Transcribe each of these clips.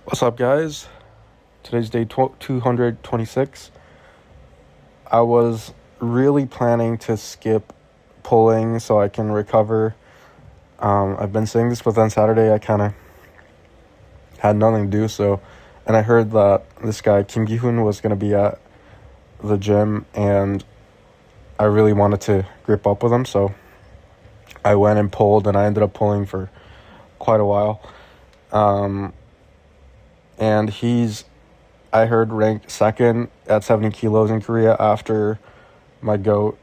What's up, guys? Today's day 226. I was really planning to skip pulling so I can recover. I've been saying this, but then Saturday I kind of had nothing to do, and I heard that this guy, Kim Gi-hoon, was going to be at the gym, and I really wanted to grip up with him, so I went and pulled, and I ended up pulling for quite a while. And I heard, ranked second at 70 kilos in Korea after my GOAT,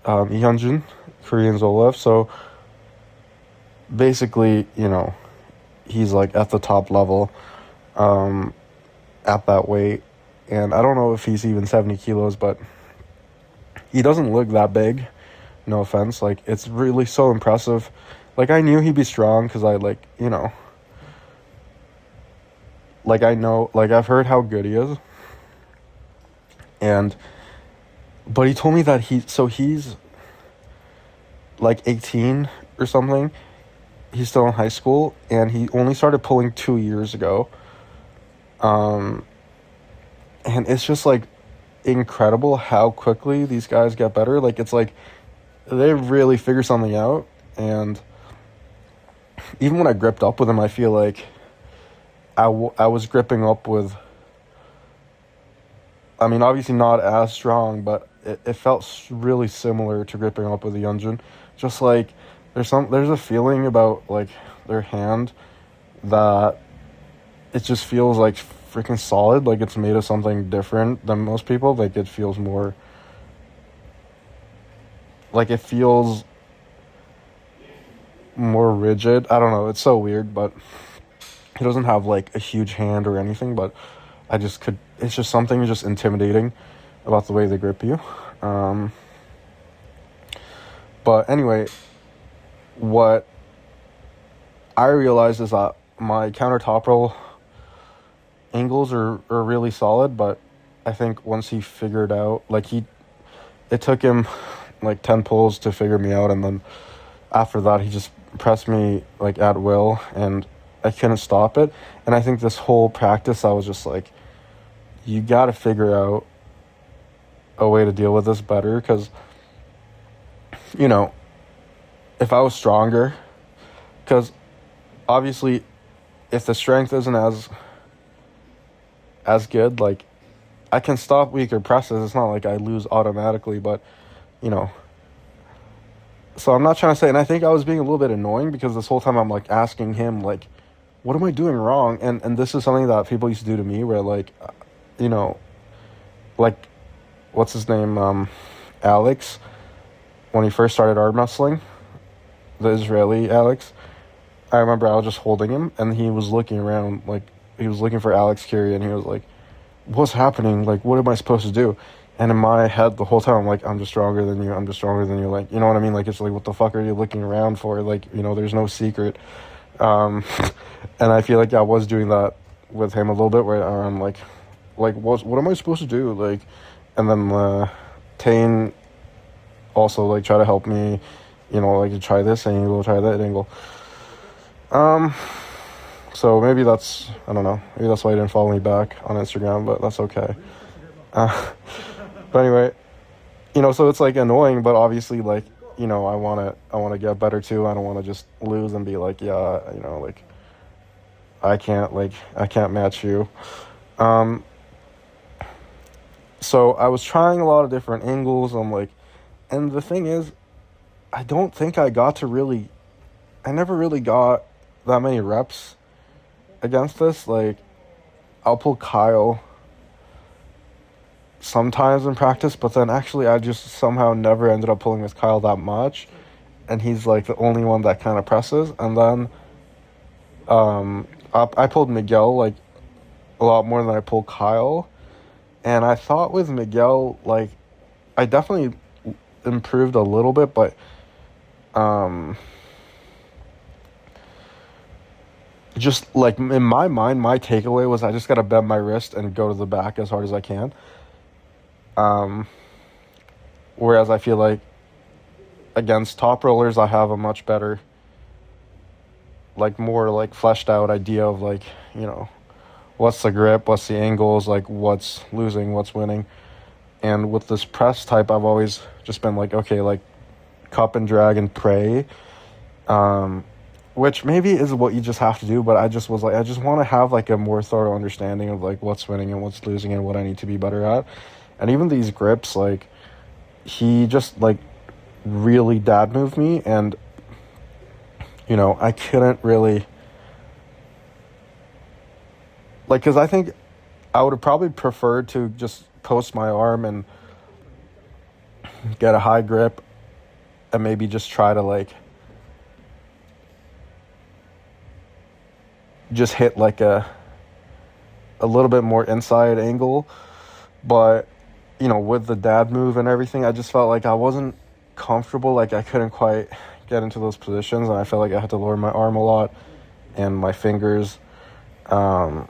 Lee Hyunjin, Korean Zoloft. So basically, he's like at the top level at that weight. And I don't know if he's even 70 kilos, but he doesn't look that big. No offense. Like, it's really so impressive. Like, I knew he'd be strong because I've heard how good he is. But he told me that he's like 18 or something. He's still in high school, and he only started pulling 2 years ago. And it's just like incredible how quickly these guys get better. Like, it's like they really figure something out. And even when I gripped up with him, I feel like I was gripping up with, I mean, obviously not as strong, but it felt really similar to gripping up with the Hyunjin. Just like there's a feeling about like their hand that it just feels like freaking solid, like it's made of something different than most people. Like, it feels more like it feels more rigid. I don't know, it's so weird, but he doesn't have like a huge hand or anything, but it's just something just intimidating about the way they grip you. But anyway, what I realized is that my counter top roll angles are really solid, but I think once he figured out, it took him like 10 pulls to figure me out, and then after that he just pressed me like at will, and I couldn't stop it. And I think this whole practice I was just like, you gotta figure out a way to deal with this better, because if I was stronger, because obviously if the strength isn't as good, like, I can stop weaker presses. It's not like I lose automatically, but so I'm not trying to say, and I think I was being a little bit annoying because this whole time I'm like asking him like, what am I doing wrong? And this is something that people used to do to me, where like like, what's his name, Alex, when he first started arm wrestling, the Israeli Alex. I remember I was just holding him, and he was looking around, like, he was looking for Alex Curie, and he was like, what's happening? Like, what am I supposed to do? And in my head, the whole time, I'm like, I'm just stronger than you. I'm just stronger than you. Like, you know what I mean? Like, it's like, what the fuck are you looking around for? Like, there's no secret. And I feel like I was doing that with him a little bit, where I'm like, what am I supposed to do? Like, and then Tane also like try to help me, like, try this angle, try that angle. So maybe that's, I don't know, maybe that's why he didn't follow me back on Instagram, but that's okay. But anyway, so it's like annoying, but obviously, like, I want to get better too. I don't want to just lose and be like, yeah, like, I can't match you. So I was trying a lot of different angles. I'm like, and the thing is, I don't think I never really got that many reps against this. Like, I'll pull Kyle sometimes in practice, but then actually I just somehow never ended up pulling with Kyle that much, and he's like the only one that kind of presses. And then I pulled Miguel like a lot more than I pulled Kyle, and I thought with Miguel, like, I definitely improved a little bit, but just like in my mind, my takeaway was I just gotta bend my wrist and go to the back as hard as I can. Whereas I feel like against top rollers, I have a much better, like, more like fleshed out idea of, like, what's the grip, what's the angles, like what's losing, what's winning. And with this press type, I've always just been like, okay, like cup and drag and pray, which maybe is what you just have to do. But I just was like, I just want to have like a more thorough understanding of like what's winning and what's losing and what I need to be better at. And even these grips, like he just like really dad moved me, and you know, I couldn't really like, because I think I would have probably preferred to just post my arm and get a high grip and maybe just try to like just hit like a little bit more inside angle. But you know, with the dad move and everything, I just felt like I wasn't comfortable, like I couldn't quite get into those positions, and I felt like I had to lower my arm a lot, and my fingers weren't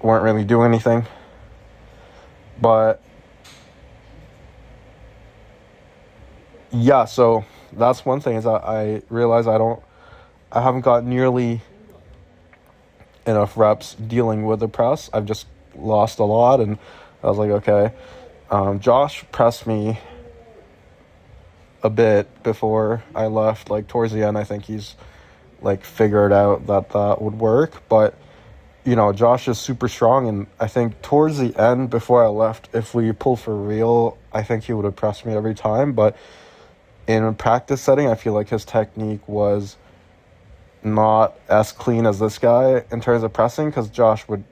really doing anything. But yeah, so that's one thing, is that I realize I haven't got nearly enough reps dealing with the press. I've just lost a lot, and I was like, okay. Josh pressed me a bit before I left, like towards the end. I think he's like figured out that would work, but you know, Josh is super strong, and I think towards the end before I left, if we pull for real, I think he would have pressed me every time. But in a practice setting, I feel like his technique was not as clean as this guy in terms of pressing, because Josh would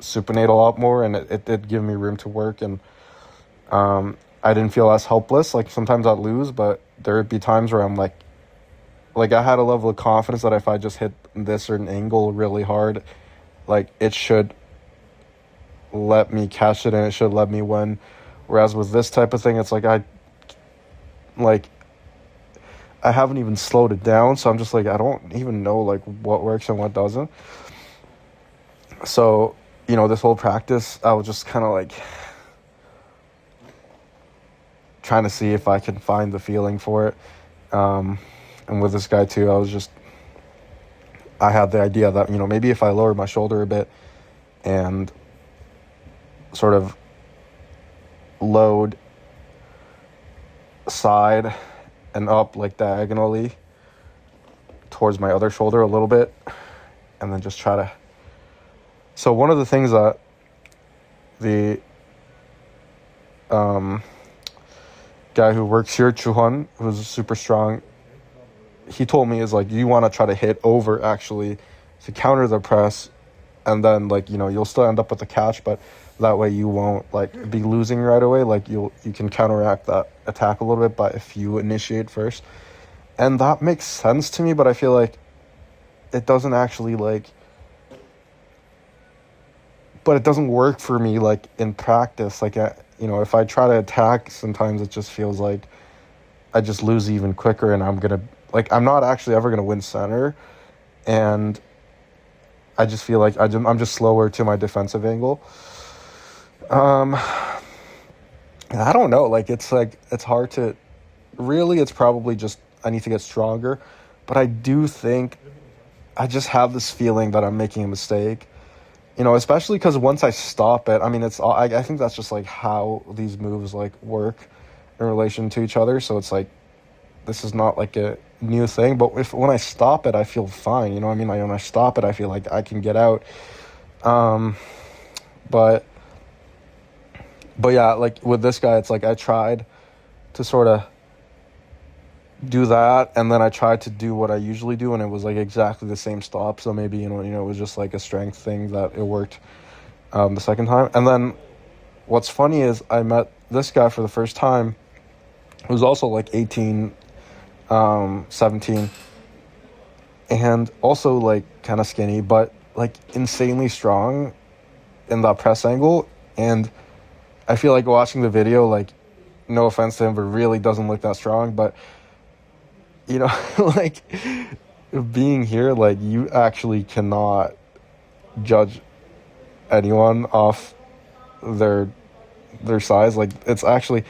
supinate a lot more, and it did give me room to work, and I didn't feel as helpless. Like sometimes I'd lose, but there would be times where I'm like I had a level of confidence that if I just hit this certain angle really hard, like it should let me catch it and it should let me win. Whereas with this type of thing, it's like I haven't even slowed it down, so I'm just like, I don't even know like what works and what doesn't. So, you know, this whole practice, I was just kind of like trying to see if I can find the feeling for it. And with this guy too, I had the idea that, you know, maybe if I lowered my shoulder a bit and sort of load side and up like diagonally towards my other shoulder a little bit, and then just try to. So one of the things that the guy who works here, Chuhan, who's super strong, he told me is like, you want to try to hit over actually to counter the press, and then like, you know, you'll still end up with the catch, but that way you won't like be losing right away. Like you can counteract that attack a little bit, but if you initiate first. And that makes sense to me, but I feel like it doesn't actually like, but it doesn't work for me like in practice. Like, you know, if I try to attack, sometimes it just feels like I just lose even quicker, and I'm not actually ever gonna win center, and I just feel like I'm just slower to my defensive angle. I don't know, like it's hard to really, it's probably just I need to get stronger, but I do think I just have this feeling that I'm making a mistake, you know, especially because once I stop it, I mean, I think that's just like how these moves like work in relation to each other. So it's like, this is not like a new thing, but when I stop it, I feel fine, you know what I mean? Like when I stop it, I feel like I can get out. But yeah, like with this guy, it's like I tried to sort of do that, and then I tried to do what I usually do, and it was like exactly the same stop. So maybe, you know, it was just like a strength thing that it worked the second time. And then what's funny is I met this guy for the first time, who's also like 18, 17, and also like kind of skinny, but like insanely strong in that press angle. And I feel like watching the video, like, no offense to him, but really doesn't look that strong. But, you know, like, being here, like, you actually cannot judge anyone off their size. Like, it's actually,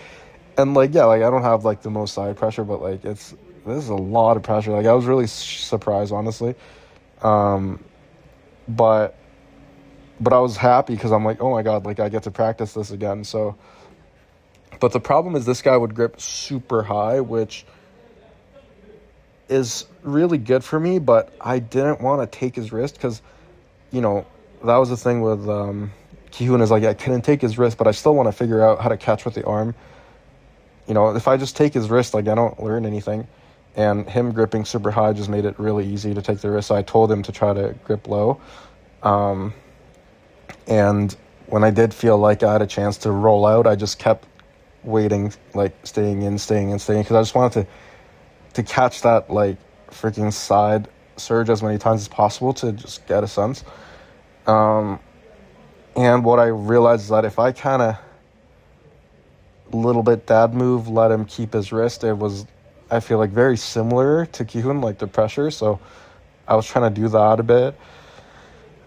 and, like, yeah, like, I don't have, like, the most side pressure, but, like, this is a lot of pressure. Like, I was really surprised, honestly. But but I was happy because I'm like, oh my God, like I get to practice this again. So, but the problem is this guy would grip super high, which is really good for me, but I didn't want to take his wrist because, you know, that was the thing with Kihun is like, I couldn't take his wrist, but I still want to figure out how to catch with the arm. You know, if I just take his wrist, like I don't learn anything. And him gripping super high just made it really easy to take the wrist. So I told him to try to grip low. And when I did feel like I had a chance to roll out, I just kept waiting, like staying in, because I just wanted to catch that like freaking side surge as many times as possible to just get a sense. And what I realized is that if I kind of little bit dad move, let him keep his wrist, it was, I feel like, very similar to Kihun, like the pressure. So I was trying to do that a bit.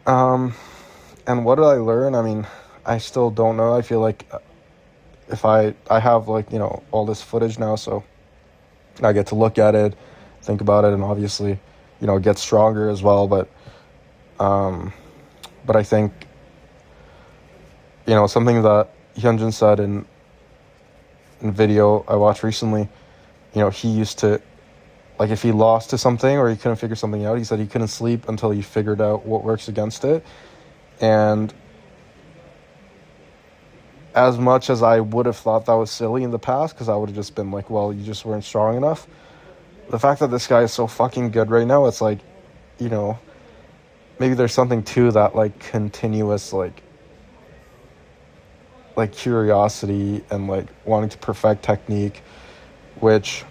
And what did I learn? I mean, I still don't know. I feel like if I have like, you know, all this footage now, so I get to look at it, think about it, and obviously, you know, get stronger as well. But I think, you know, something that Hyunjin said in video I watched recently, you know, he used to, like, if he lost to something or he couldn't figure something out, he said he couldn't sleep until he figured out what works against it. And as much as I would have thought that was silly in the past, because I would have just been like, well, you just weren't strong enough, the fact that this guy is so fucking good right now, it's like, you know, maybe there's something to that, like, continuous, like curiosity and, like, wanting to perfect technique, which,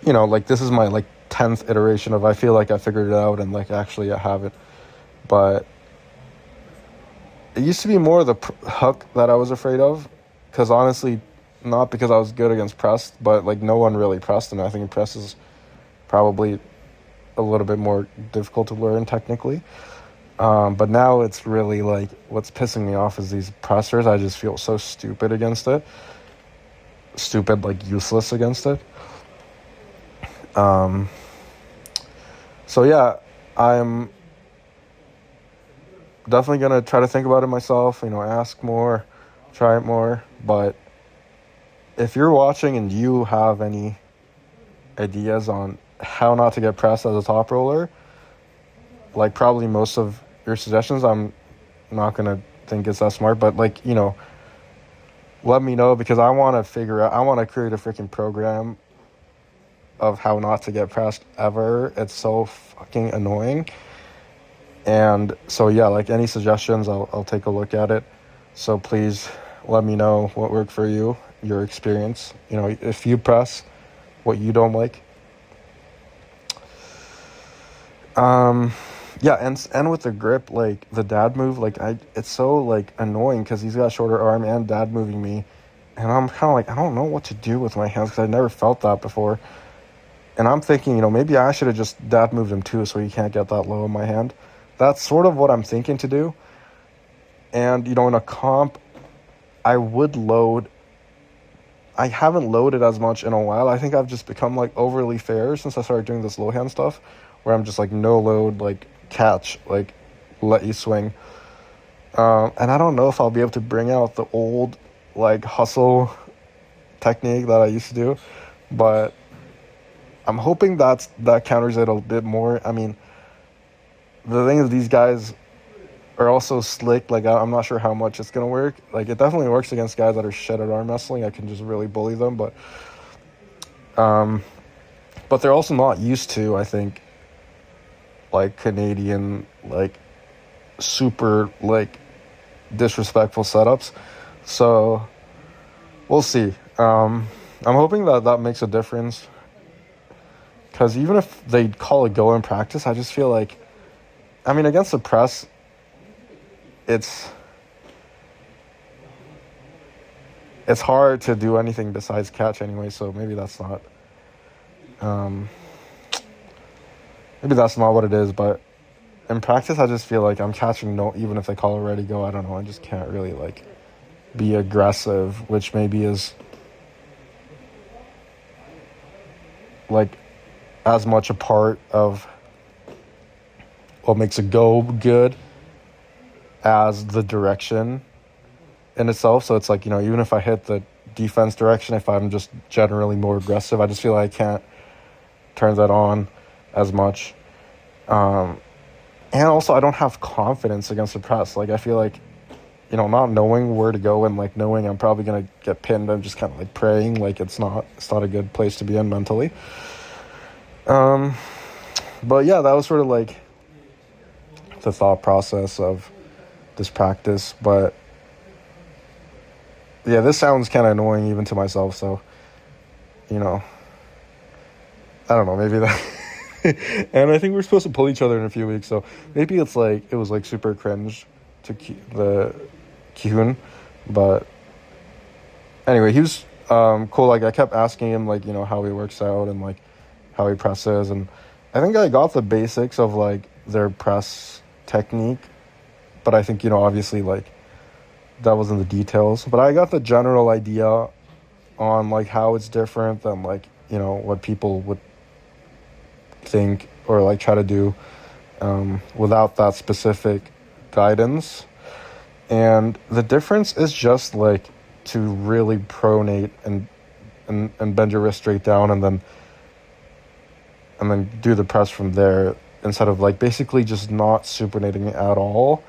you know, like, this is my, like, 10th iteration of I feel like I figured it out, and, like, actually I haven't. But it used to be more the hook that I was afraid of, because honestly, not because I was good against press, but, like, no one really pressed him. I think press is probably a little bit more difficult to learn technically. But now it's really, like, what's pissing me off is these pressers. I just feel so stupid against it. Stupid, like, useless against it. So yeah, I'm definitely going to try to think about it myself, you know, ask more, try it more. But if you're watching and you have any ideas on how not to get pressed as a top roller, like, probably most of your suggestions, I'm not going to think it's that smart, but, like, you know, let me know, because I want to figure out, I want to create a freaking program of how not to get pressed ever. It's so fucking annoying. And so, yeah, like, any suggestions, I'll take a look at it. So please let me know what worked for you, your experience, you know, if you press, what you don't like. Yeah, and with the grip, like, the dad move, like, it's so, like, annoying because he's got a shorter arm and dad moving me, and I'm kind of like, I don't know what to do with my hands because I never felt that before. And I'm thinking, you know, maybe I should have just dad moved him too so he can't get that low in my hand. That's sort of what I'm thinking to do. And, you know, in a comp, I would load. I haven't loaded as much in a while. I think I've just become, like, overly fair since I started doing this low hand stuff, where I'm just like, no load, like, catch, like, let you swing. And I don't know if I'll be able to bring out the old, like, hustle technique that I used to do, but I'm hoping that counters it a bit more. I mean, the thing is, these guys are also slick. Like, I'm not sure how much it's going to work. Like, it definitely works against guys that are shit at arm wrestling. I can just really bully them, but they're also not used to, I think, like, Canadian, like, super, like, disrespectful setups. So we'll see. I'm hoping that makes a difference, because even if they call it go in practice, I just feel like, I mean, against the press, it's hard to do anything besides catch anyway, so maybe that's not what it is. But in practice, I just feel like I'm catching no, even if they call it ready go, I don't know, I just can't really, like, be aggressive, which maybe is, like, as much a part of what makes a go good as the direction in itself. So it's like, even if I hit the defense direction, if I'm just generally more aggressive, I just feel like I can't turn that on as much. And also I don't have confidence against the press. Like I feel like, not knowing where to go and like knowing I'm probably gonna get pinned, I'm just kind of like praying. Like it's not a good place to be in mentally. But yeah, that was sort of like the thought process of this practice. But yeah, this sounds kind of annoying even to myself, so I don't know, maybe that. And I think we're supposed to pull each other in a few weeks, so maybe it was like super cringe to the Kihun. But anyway, he was cool. Like I kept asking him like how he works out and like how he presses, and I think I got the basics of like their press technique, but I think obviously like that wasn't the details, but I got the general idea on like how it's different than like what people would think or like try to do without that specific guidance. And the difference is just like to really pronate and bend your wrist straight down and then do the press from there, instead of like basically just not supinating at all,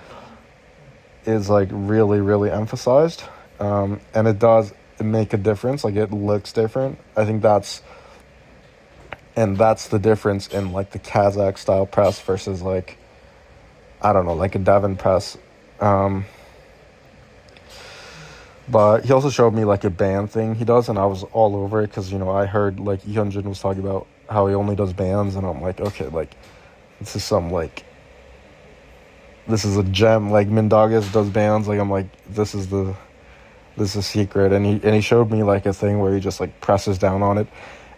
is like really, really emphasized. And it does make a difference. Like it looks different. I think that's the difference in like the Kazakh style press versus like, I don't know, like a Devon press. But he also showed me like a band thing he does, and I was all over it because I heard like Hyunjin was talking about how he only does bands, and I'm like, okay, like this is a gem. Like Mindagas does bands. Like I'm like, this is a secret. And he showed me like a thing where he just like presses down on it.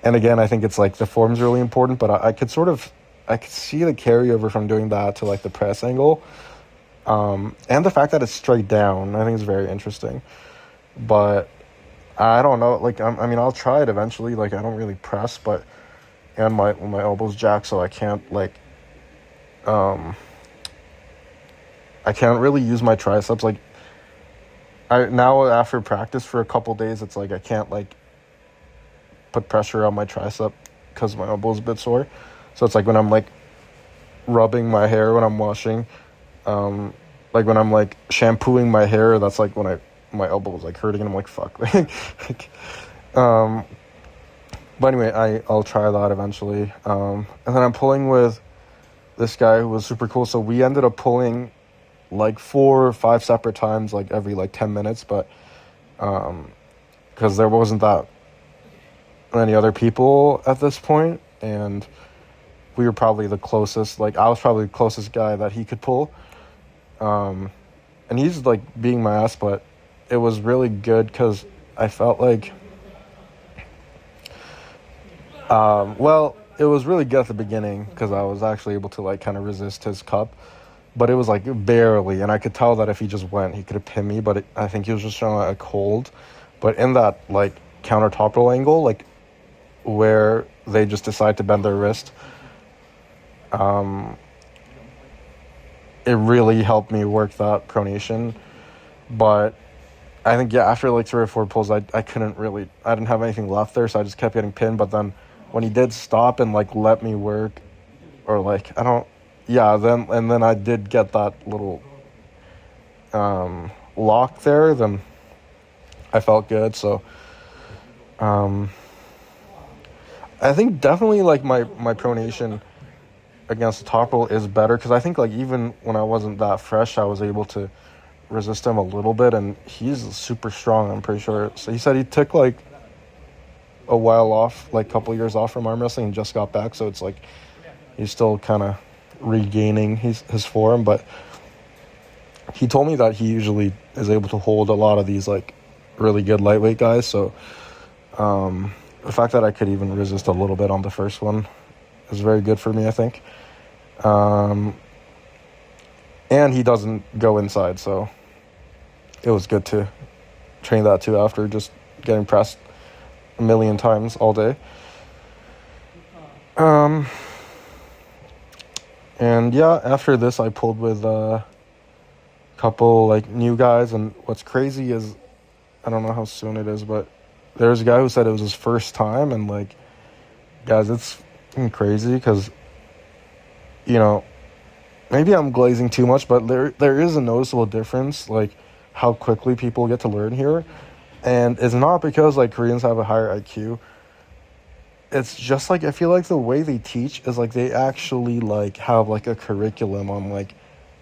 And again, I think it's like the form's really important, but I could see the carryover from doing that to like the press angle. And the fact that it's straight down, I think is very interesting. But I don't know, like I'll try it eventually. Like I don't really press, and my elbow's jacked, so I can't like I can't really use my triceps. Like now after practice for a couple days, it's like I can't like put pressure on my tricep because my elbow's a bit sore. So it's like when I'm like rubbing my hair when I'm washing, like when I'm like shampooing my hair, that's like when my elbow was like hurting and I'm like, fuck. But anyway, I'll try that eventually. And then I'm pulling with this guy who was super cool. So we ended up pulling like 4 or 5 separate times, like every like 10 minutes, but because there wasn't that many other people at this point, and we were probably the closest. Like I was probably the closest guy that he could pull. And he's like being my ass, but it was really good because I felt like, it was really good at the beginning because I was actually able to like kind of resist his cup, but it was like barely, and I could tell that if he just went, he could have pinned me, but I think he was just showing a cold. But in that like counter top roll angle, like where they just decide to bend their wrist, it really helped me work that pronation. But I think, yeah, after like 3 or 4 pulls, I didn't have anything left there, so I just kept getting pinned. But then when he did stop and like let me work, or like then I did get that little lock there, then I felt good. So I think definitely like my pronation against the top roll is better, because I think like even when I wasn't that fresh, I was able to resist him a little bit, and he's super strong, I'm pretty sure. So he said he took like a while off, like a couple years off from arm wrestling, and just got back, so it's like he's still kind of regaining his form. But he told me that he usually is able to hold a lot of these like really good lightweight guys, so the fact that I could even resist a little bit on the first one is very good for me, I think. And he doesn't go inside, so it was good to train that too after just getting pressed a million times all day. And yeah, after this, I pulled with a couple like new guys. And what's crazy is, I don't know how soon it is, but there's a guy who said it was his first time. And like, guys, it's fucking crazy because, you know, maybe I'm glazing too much, but there is a noticeable difference, like how quickly people get to learn here. And it's not because like Koreans have a higher IQ. It's just like I feel like the way they teach is like they actually like have like a curriculum on like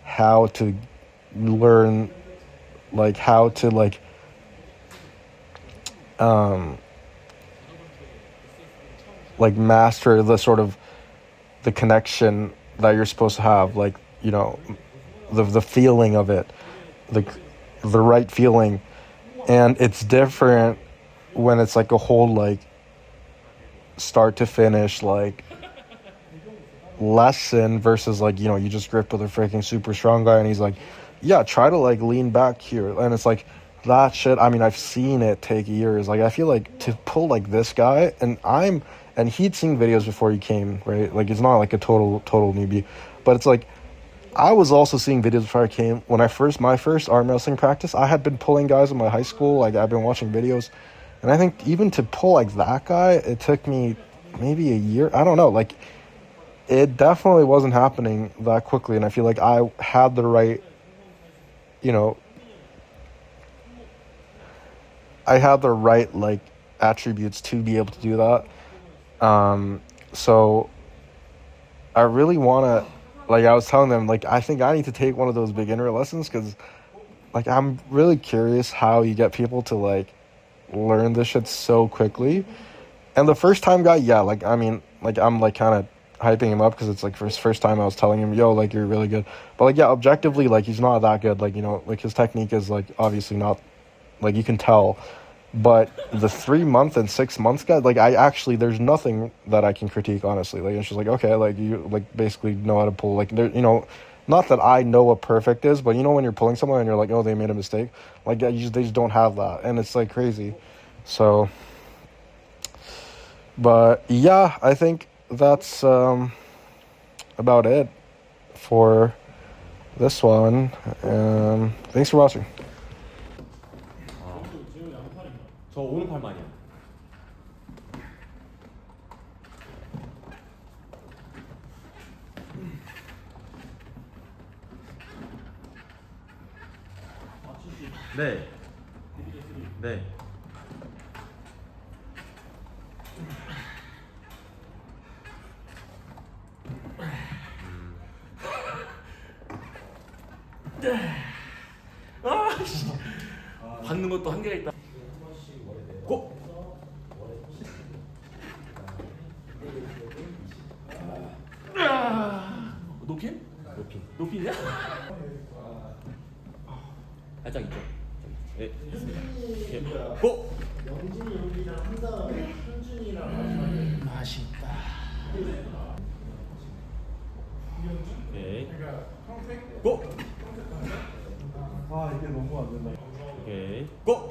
how to learn, like how to um like master the sort of the connection that you're supposed to have, like, you know, the feeling of it, the the right feeling. And it's different when it's like a whole like start to finish like lesson versus like, you know, you just grip with a freaking super strong guy and he's like, yeah, try to like lean back here. And it's like that shit. I mean, I've seen it take years. Like I feel like to pull like this guy, and he'd seen videos before he came, right? Like it's not like a total newbie, but it's like I was also seeing videos before I came. When my first arm wrestling practice, I had been pulling guys in my high school. Like I've been watching videos, and I think even to pull like that guy, it took me maybe a year. I don't know. Like it definitely wasn't happening that quickly, and I feel like I had the right, you know, I had the right like attributes to be able to do that. So I really want to, like I was telling them, like I think I need to take one of those beginner lessons because like I'm really curious how you get people to like learn this shit so quickly. And the first time guy, yeah, like I mean, like I'm like kind of hyping him up because it's like for his first time I was telling him, yo, like you're really good. But like yeah, objectively, like he's not that good. Like, you know, like his technique is like obviously not, like you can tell. But the 3 month and 6 months guy, like I actually, there's nothing that I can critique, honestly. Like it's just like, okay, like you like basically know how to pull, like there, you know, not that I know what perfect is, but you know when you're pulling someone and you're like, oh, they made a mistake, like they just don't have that, and it's like crazy. So, but yeah, I think that's about it for this one. Thanks for watching. 저 오른팔만이요. 네. 네. 아, 씨. 받는 것도 한계가 있다. 고! 높임? 높이냐? 살짝 있죠. 네, 됐습니다. 예. 고! 영진이 여기랑 한 다음에 현준이랑 맛있다. 오케이. 고! 아 이게 너무 안 된다. 오케이. 고!